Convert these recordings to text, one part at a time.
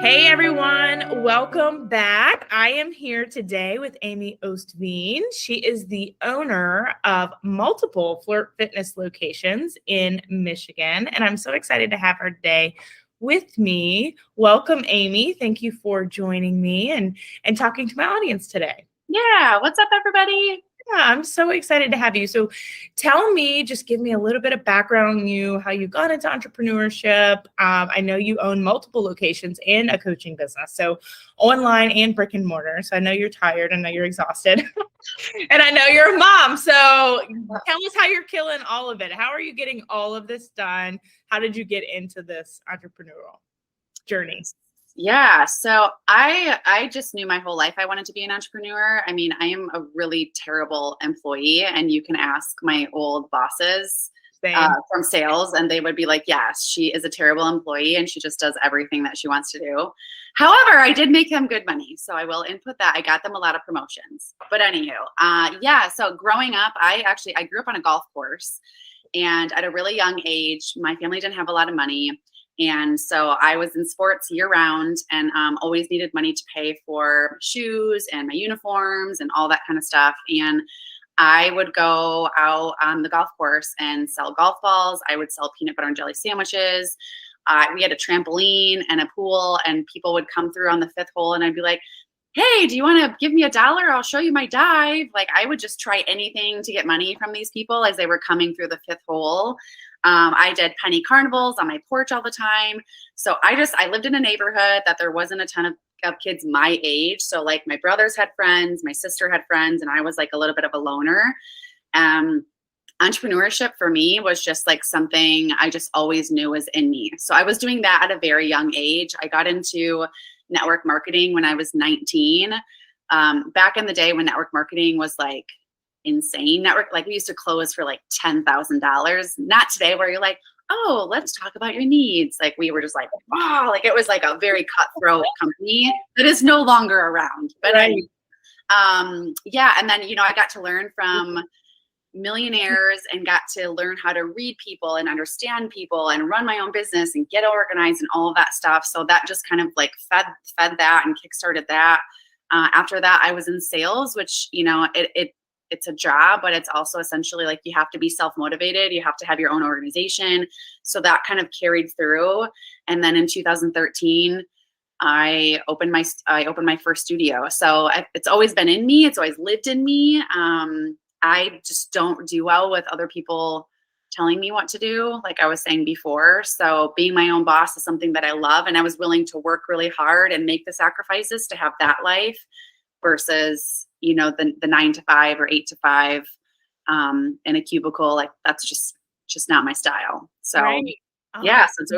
Hey everyone, welcome back. I am here today with Amy Oostveen. She is the owner of multiple Flirt Fitness locations in Michigan, and I'm so excited to have her today with me. Welcome, Amy. Thank you for joining me and talking to my audience today. Yeah, what's up, everybody? Yeah, I'm so excited to have you. So tell me, just give me a little bit of background on you, how you got into entrepreneurship. I know you own multiple locations and a coaching business, so online and brick and mortar. So I know you're tired. I know you're exhausted. And I know you're a mom. So tell us how you're killing all of it. How are you getting all of this done? How did you get into this entrepreneurial journey? Yeah, so I just knew my whole life I wanted to be an entrepreneur. I mean, I am a really terrible employee, and you can ask my old bosses from sales, and they would be like, yes, she is a terrible employee, and she just does everything that she wants to do. However, I did make them good money, so I will input that. I got them a lot of promotions. But anywho, yeah, so growing up, I grew up on a golf course, and at a really young age, my family didn't have a lot of money. And so I was in sports year round and always needed money to pay for shoes and my uniforms and all that kind of stuff. And I would go out on the golf course and sell golf balls. I would sell peanut butter and jelly sandwiches. We had a trampoline and a pool, and people would come through on the fifth hole, and I'd be like, hey, do you want to give me $1? I'll show you my dive. Like, I would just try anything to get money from these people as they were coming through the fifth hole. I did penny carnivals on my porch all the time. So I lived in a neighborhood that there wasn't a ton of kids my age. So like my brothers had friends, my sister had friends, and I was like a little bit of a loner. Entrepreneurship for me was just like something I just always knew was in me. So I was doing that at a very young age. I got into network marketing when I was 19. Back in the day when network marketing was like insane. Network, like we used to close for like $10,000. Not today where you're like, oh, let's talk about your needs. Like we were just like, wow, like it was like a very cutthroat company that is no longer around. But Right. yeah. And then, I got to learn from millionaires and got to learn how to read people and understand people and run my own business and get organized and all of that stuff. So that just kind of like fed that and kickstarted that. After that, I was in sales, which, it's a job, but it's also essentially like you have to be self-motivated. You have to have your own organization. So that kind of carried through. And then in 2013, I opened my first studio. So it's always been in me. It's always lived in me. I just don't do well with other people telling me what to do, like I was saying before. So being my own boss is something that I love. And I was willing to work really hard and make the sacrifices to have that life versus, the 9 to 5 or 8 to 5 in a cubicle. Like that's just not my style. So Right. yeah, so it's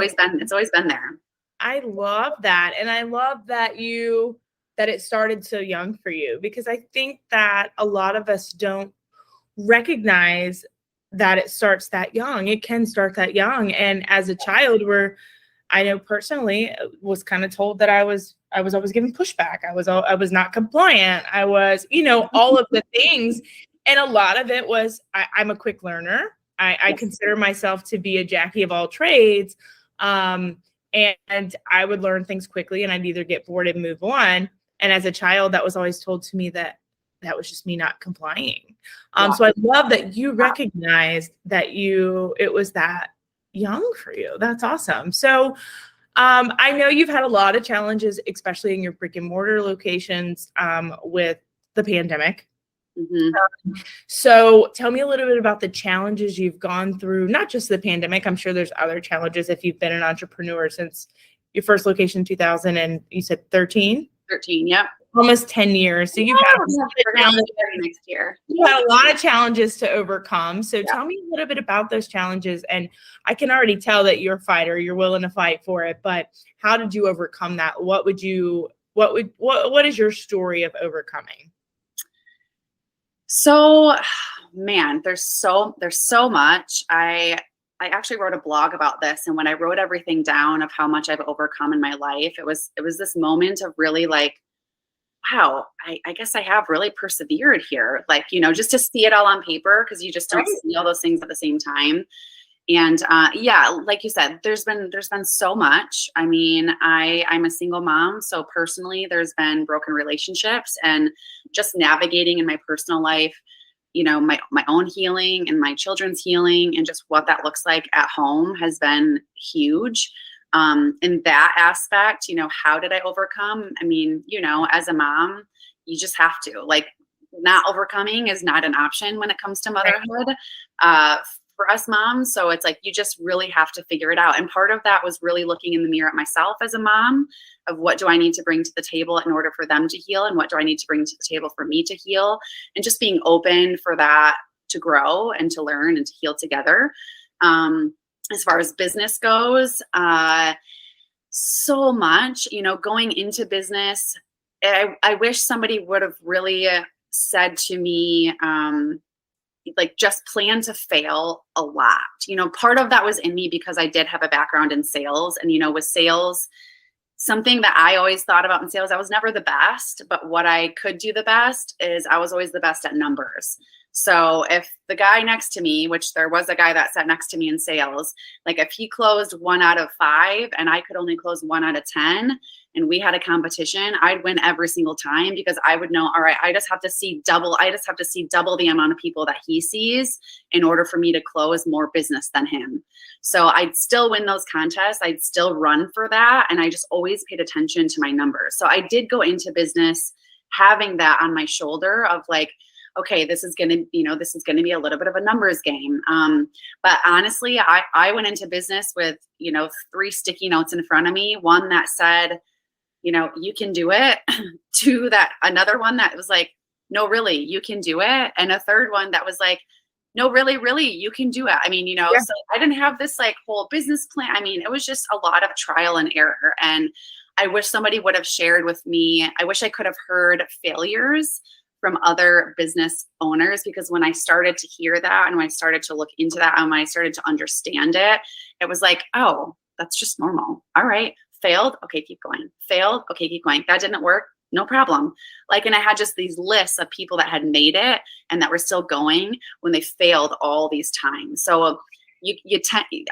always been there. I love that. And I love that it started so young for you, because I think that a lot of us don't recognize that it starts that young. It can start that young. And as a child, I know personally was kind of told that I was always giving pushback. I was not compliant. I was, all of the things. And a lot of it was, I'm a quick learner. I consider myself to be a Jackie of all trades. And I would learn things quickly, and I'd either get bored and move on. And as a child, that was always told to me that was just me not complying. So I love that you recognized that it was that young for you. That's awesome. So I know you've had a lot of challenges, especially in your brick and mortar locations with the pandemic. Mm-hmm. So tell me a little bit about the challenges you've gone through, not just the pandemic. I'm sure there's other challenges if you've been an entrepreneur since your first location in 2000 and you said 13? 13, yep. Almost 10 years. So you've had next year. You had a lot of challenges to overcome. So tell me a little bit about those challenges. And I can already tell that you're a fighter. You're willing to fight for it. But how did you overcome that? What is your story of overcoming? So, man, there's so much. I actually wrote a blog about this, and when I wrote everything down of how much I've overcome in my life, it was this moment of really like, wow, I guess I have really persevered here. Like, just to see it all on paper, because you just don't see all those things at the same time. And yeah, like you said, there's been so much. I mean, I'm a single mom, so personally, there's been broken relationships, and just navigating in my personal life, you know, my own healing and my children's healing, and just what that looks like at home has been huge. In that aspect, you know, how did I overcome? I mean, you know, as a mom, you just have to, like, not overcoming is not an option when it comes to motherhood. For us moms. So it's like, you just really have to figure it out. And part of that was really looking in the mirror at myself as a mom, of what do I need to bring to the table in order for them to heal? And what do I need to bring to the table for me to heal? And just being open for that to grow and to learn and to heal together. As far as business goes, so much, you know, going into business, I wish somebody would have really said to me, like, just plan to fail a lot. You know, part of that was in me because I did have a background in sales. And, you know, with sales, something that I always thought about in sales, I was never the best, but what I could do the best is I was always the best at numbers. So if the guy next to me, which there was a guy that sat next to me in sales, like if he closed 1 out of 5 and I could only close 1 out of 10, and we had a competition, I'd win every single time, because I would know, all right, I just have to see double the amount of people that he sees in order for me to close more business than him. So I'd still win those contests. I'd still run for that. And I just always paid attention to my numbers. So I did go into business having that on my shoulder of like, okay, this is going to be a little bit of a numbers game. But honestly, I went into business with, you know, 3 sticky notes in front of me. One that said, you know, you can do it. 2, another one that was like, no, really, you can do it. And a third one that was like, no, really, you can do it. I mean, you know, So I didn't have this like whole business plan. I mean, it was just a lot of trial and error. And I wish somebody would have shared with me. I wish I could have heard failures from other business owners, because when I started to hear that and when I started to look into that and when I started to understand it, it was like, oh, that's just normal. All right. Failed. Okay, keep going. Failed. Okay, keep going. That didn't work. No problem. Like, and I had just these lists of people that had made it and that were still going when they failed all these times. So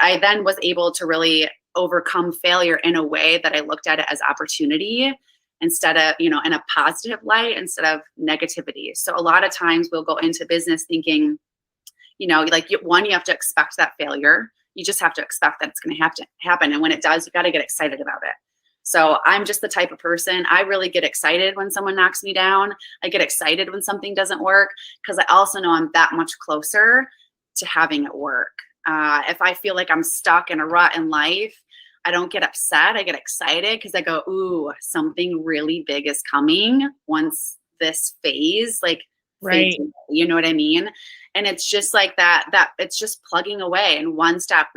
I then was able to really overcome failure in a way that I looked at it as opportunity instead of, you know, in a positive light instead of negativity. So a lot of times we'll go into business thinking, you know, like you have to expect that failure. You just have to expect that it's going to have to happen. And when it does, you got to get excited about it. So I'm just the type of person, I really get excited when someone knocks me down. I get excited when something doesn't work, because I also know I'm that much closer to having it work. If I feel like I'm stuck in a rut in life, I don't get upset. I get excited because I go, ooh, something really big is coming once this phase, like, right. Fades, you know what I mean? And it's just like that it's just plugging away and one step.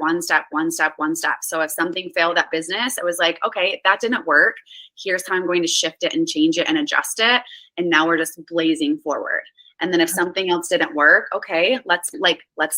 So if something failed at business, it was like, okay, that didn't work. Here's how I'm going to shift it and change it and adjust it. And now we're just blazing forward. And then if something else didn't work, okay, let's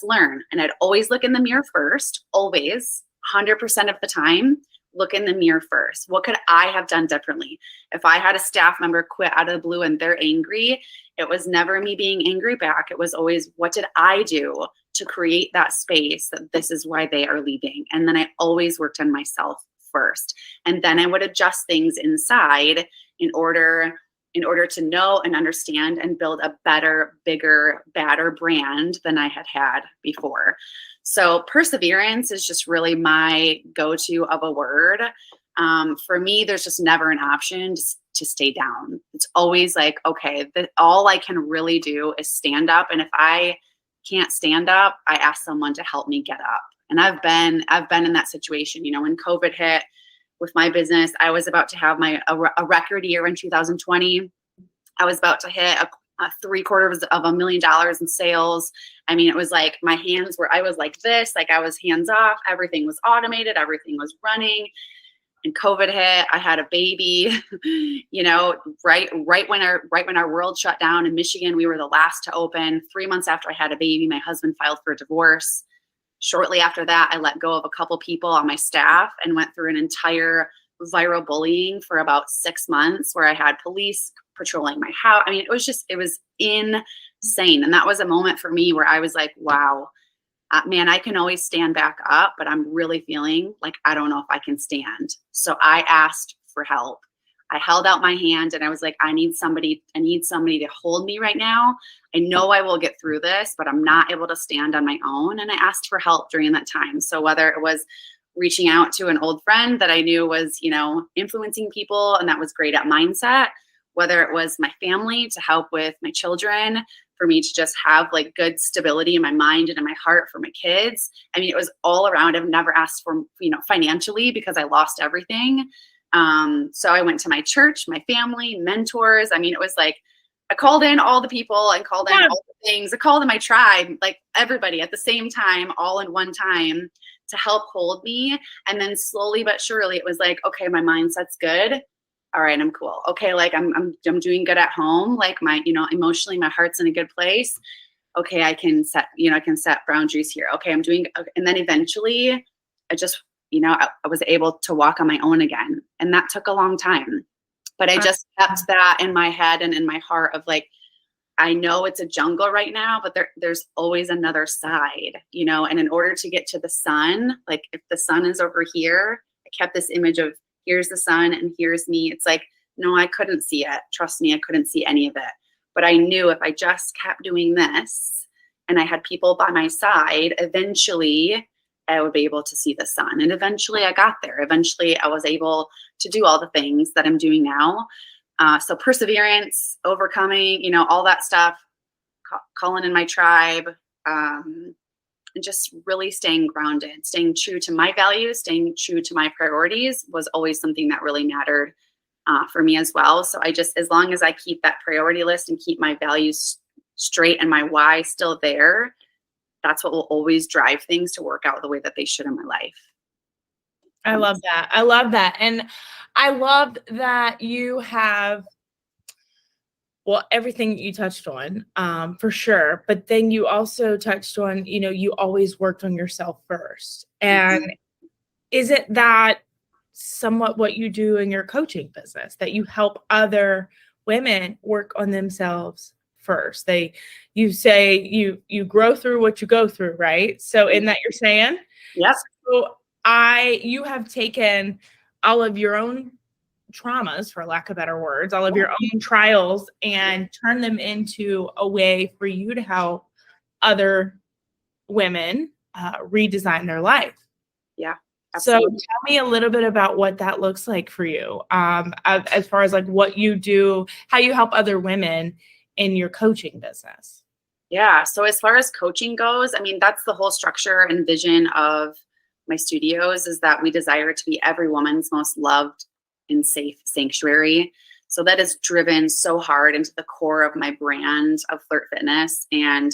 learn. And I'd always look in the mirror first, always, 100% of the time, look in the mirror first. What could I have done differently? If I had a staff member quit out of the blue and they're angry, it was never me being angry back. It was always, what did I do to create that space that this is why they are leaving? And then I always worked on myself first. And then I would adjust things inside in order to know and understand and build a better, bigger, badder brand than I had before. So perseverance is just really my go-to of a word. For me, there's just never an option to stay down. It's always like, okay, all I can really do is stand up. And if I can't stand up, I ask someone to help me get up. And I've been in that situation. You know, when COVID hit with my business, I was about to have a record year in 2020. I was about to hit a $750,000 in sales. I mean, it was like I was like this, like I was hands off. Everything was automated. Everything was running. And COVID hit. I had a baby, you know, right when our world shut down in Michigan. We were the last to open. 3 months after I had a baby, my husband filed for a divorce. Shortly after that, I let go of a couple people on my staff and went through an entire viral bullying for about 6 months, where I had police patrolling my house. I mean, it was insane. And that was a moment for me where I was like, wow, man, I can always stand back up, but I'm really feeling like I don't know if I can stand. So I asked for help. I held out my hand and I was like, I need somebody to hold me right now. I know I will get through this, but I'm not able to stand on my own. And I asked for help during that time. So whether it was reaching out to an old friend that I knew was, influencing people and that was great at mindset, whether it was my family to help with my children, for me to just have like good stability in my mind and in my heart for my kids. I mean, it was all around. I've never asked for, financially because I lost everything. So I went to my church, my family, mentors. I mean, it was like, I called in all the people and called in all the things. I called in my tribe, like everybody at the same time, all in one time to help hold me. And then slowly but surely it was like, okay, my mindset's good. All right, I'm cool. Okay, like I'm doing good at home. Like my, emotionally, my heart's in a good place. Okay, I can set boundaries here. Okay, I'm doing, and then eventually I just, I was able to walk on my own again. And that took a long time. But I just kept that in my head and in my heart of like, I know it's a jungle right now, but there's always another side, and in order to get to the sun, like if the sun is over here, I kept this image of here's the sun and here's me. It's like, no, I couldn't see it. Trust me, I couldn't see any of it. But I knew if I just kept doing this and I had people by my side, eventually I would be able to see the sun. And eventually I got there. Eventually I was able to do all the things that I'm doing now. So perseverance, overcoming, all that stuff, calling in my tribe, and just really staying grounded, staying true to my values, staying true to my priorities was always something that really mattered for me as well. So I just, as long as I keep that priority list and keep my values straight and my why still there, that's what will always drive things to work out the way that they should in my life. I love that. I love that. And I love that you have, well, everything you touched on, for sure. But then you also touched on, you always worked on yourself first. And isn't that somewhat what you do in your coaching business, that you help other women work on themselves first? You say you grow through what you go through, right? So in that you're saying, yep. So you have taken all of your own traumas, for lack of better words, all of your own trials and turn them into a way for you to help other women redesign their life. Yeah. Absolutely. So tell me a little bit about what that looks like for you, as far as like what you do, how you help other women in your coaching business. Yeah. So as far as coaching goes, I mean, that's the whole structure and vision of my studios, is that we desire to be every woman's most loved and safe sanctuary. So that is driven so hard into the core of my brand of Flirt Fitness. And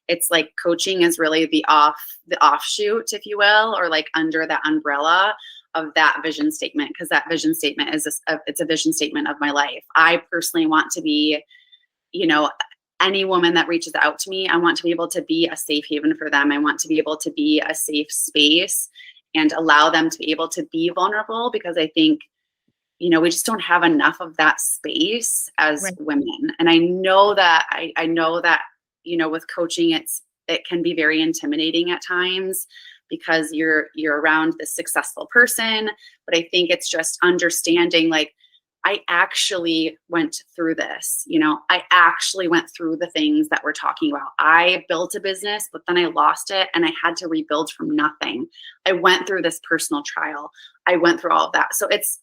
it's like coaching is really the offshoot, if you will, or like under that umbrella of that vision statement, because that vision statement it's a vision statement of my life. I personally want to be, any woman that reaches out to me, I want to be able to be a safe haven for them. I want to be able to be a safe space and allow them to be able to be vulnerable, because I think, we just don't have enough of that space as women. And I know that, with coaching, it can be very intimidating at times because you're around this successful person. But I think it's just understanding, like, I actually went through this, I actually went through the things that we're talking about. I built a business, but then I lost it and I had to rebuild from nothing. I went through this personal trial. I went through all of that. So it's,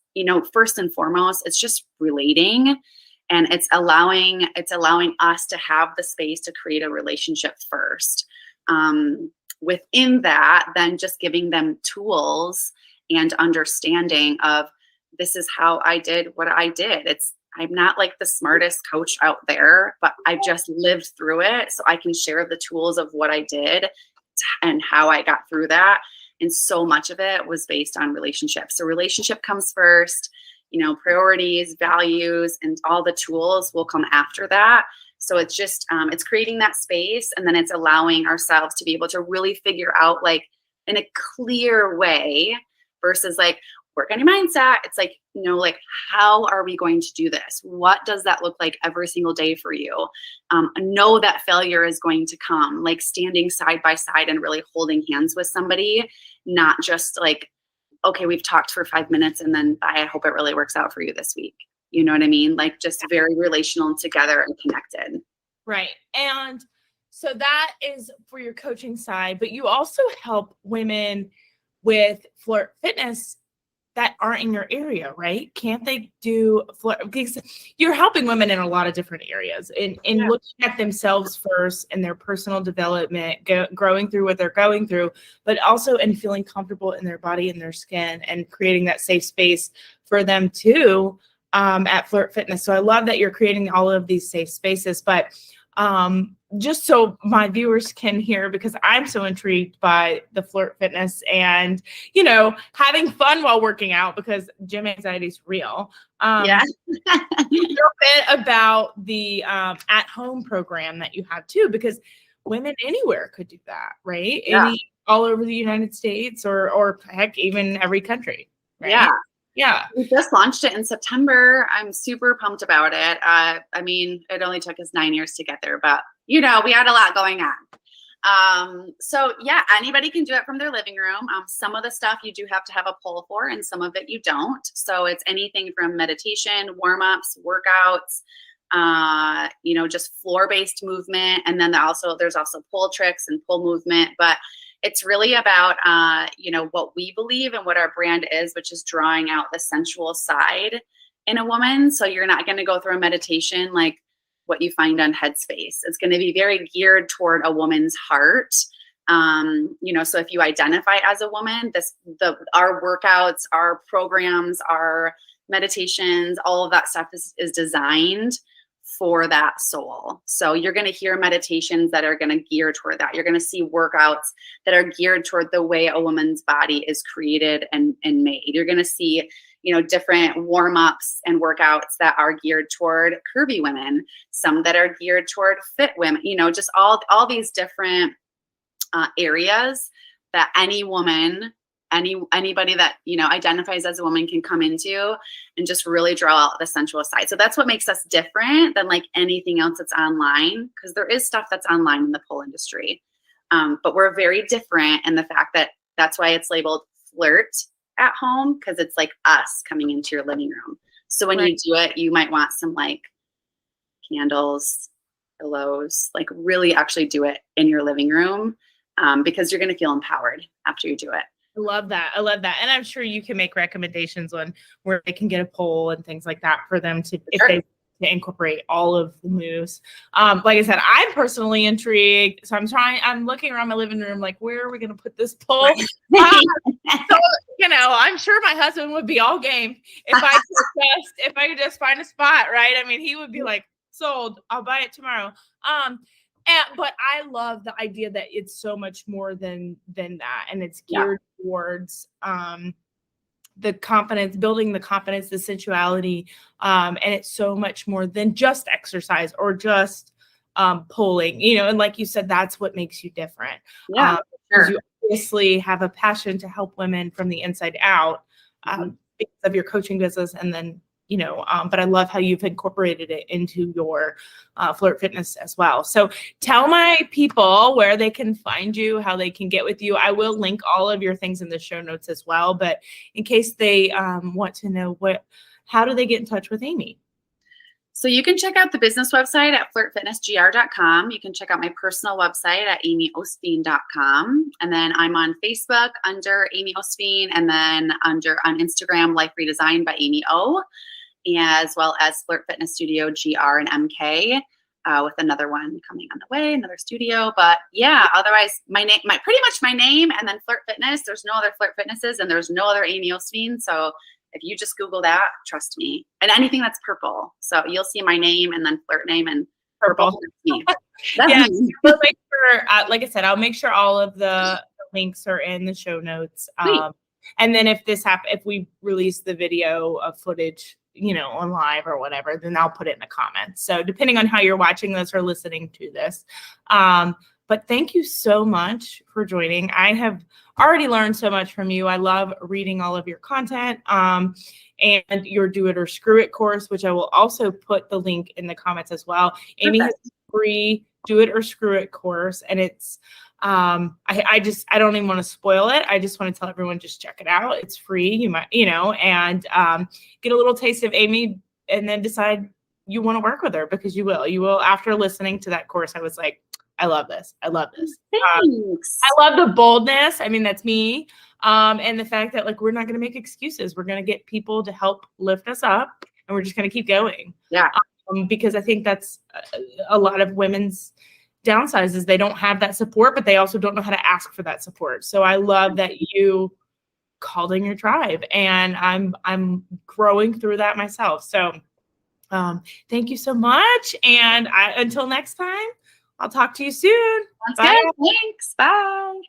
first and foremost, it's just relating, and it's allowing us to have the space to create a relationship first. Within that, then just giving them tools and understanding of, this is how I did what I did. I'm not like the smartest coach out there, but I've just lived through it. So I can share the tools of what I did and how I got through that. And so much of it was based on relationships. So relationship comes first, priorities, values, and all the tools will come after that. So it's just, it's creating that space, and then it's allowing ourselves to be able to really figure out, like, in a clear way, versus like, work on your mindset. It's like, like, how are we going to do this? What does that look like every single day for you? Know that failure is going to come, like standing side by side and really holding hands with somebody, not just like, okay, we've talked for 5 minutes and then bye, I hope it really works out for you this week. You know what I mean? Like just very relational and together and connected. Right. And so that is for your coaching side, but you also help women with Flirt Fitness that aren't in your area, right? Can't they do Flirt? Because you're helping women in a lot of different areas in looking at themselves first and their personal development, growing through what they're going through, but also in feeling comfortable in their body and their skin and creating that safe space for them too at Flirt Fitness. So I love that you're creating all of these safe spaces, but just so my viewers can hear, because I'm so intrigued by the Flirt Fitness and, having fun while working out, because gym anxiety is real. A little bit about the at-home program that you have too, because women anywhere could do that, right? Yeah. All over the United States or heck, even every country, right? Yeah. Yeah. We just launched it in September. I'm super pumped about it. I mean, it only took us 9 years to get there, but we had a lot going on. So yeah, anybody can do it from their living room. Some of the stuff you do have to have a pole for, and some of it you don't. So it's anything from meditation, warm-ups, workouts, just floor-based movement. And then there's also pole tricks and pole movement, but it's really about, what we believe and what our brand is, which is drawing out the sensual side in a woman. So you're not going to go through a meditation like what you find on Headspace. It's going to be very geared toward a woman's heart. So if you identify as a woman, our workouts, our programs, our meditations, all of that stuff is designed for that soul. So you're going to hear meditations that are going to gear toward that. You're going to see workouts that are geared toward the way a woman's body is created and made. You're going to see, different warm-ups and workouts that are geared toward curvy women, some that are geared toward fit women, just all these different areas that any woman, anybody that, identifies as a woman can come into and just really draw out the sensual side. So that's what makes us different than like anything else that's online, because there is stuff that's online in the pole industry. But we're very different in the fact that that's why it's labeled Flirt at Home, because it's like us coming into your living room. So when you do it, you might want some like candles, pillows, like really actually do it in your living room, because you're going to feel empowered after you do it. I love that. And I'm sure you can make recommendations on where they can get a poll and things like that for them to, if they to incorporate all of the moves. Like I said, I'm personally intrigued. So I'm looking around my living room, like, where are we going to put this poll? So, I'm sure my husband would be all game if I could just find a spot, right? I mean, he would be like, sold, I'll buy it tomorrow. But I love the idea that it's so much more than that. And it's geared towards the confidence, building the confidence, the sensuality. And it's so much more than just exercise or just polling, and like you said, that's what makes you different. Yeah, sure. You obviously have a passion to help women from the inside out because of your coaching business. And then but I love how you've incorporated it into your Flirt Fitness as well. So tell my people where they can find you, how they can get with you. I will link all of your things in the show notes as well. But in case they want to know how do they get in touch with Amy? So you can check out the business website at flirtfitnessgr.com. You can check out my personal website at amyoostveen.com. And then I'm on Facebook under Amy Oostveen, and then on Instagram, Life Redesigned by Amy O, as well as Flirt Fitness Studio GR and MK, with another one coming on the way, another studio. But yeah, otherwise pretty much my name and then Flirt Fitness. There's no other Flirt Fitnesses and there's no other Amy Oostveen. So if you just Google that, trust me, and anything that's purple. So you'll see my name and then Flirt name and purple. Yeah, we'll make sure, like I said, I'll make sure all of the links are in the show notes. And then if we release the video of footage, on live or whatever, then I'll put it in the comments. So depending on how you're watching this or listening to this. But thank you so much for joining. I have already learned so much from you. I love reading all of your content, and your Do It or Screw It course, which I will also put the link in the comments as well. Amy has a free Do It or Screw It course, and it's I don't even want to spoil it. I just want to tell everyone, just check it out. It's free. You might, and get a little taste of Amy, and then decide you want to work with her, because you will. After listening to that course, I was like, I love this. I love this. Thanks. I love the boldness. I mean, that's me. And the fact that, like, we're not going to make excuses. We're going to get people to help lift us up, and we're just going to keep going. Yeah. Because I think that's a lot of women's downsides, is they don't have that support, but they also don't know how to ask for that support. So I love that you called in your tribe, and I'm growing through that myself. So thank you so much. And until next time, I'll talk to you soon. Sounds good. Thanks. Bye.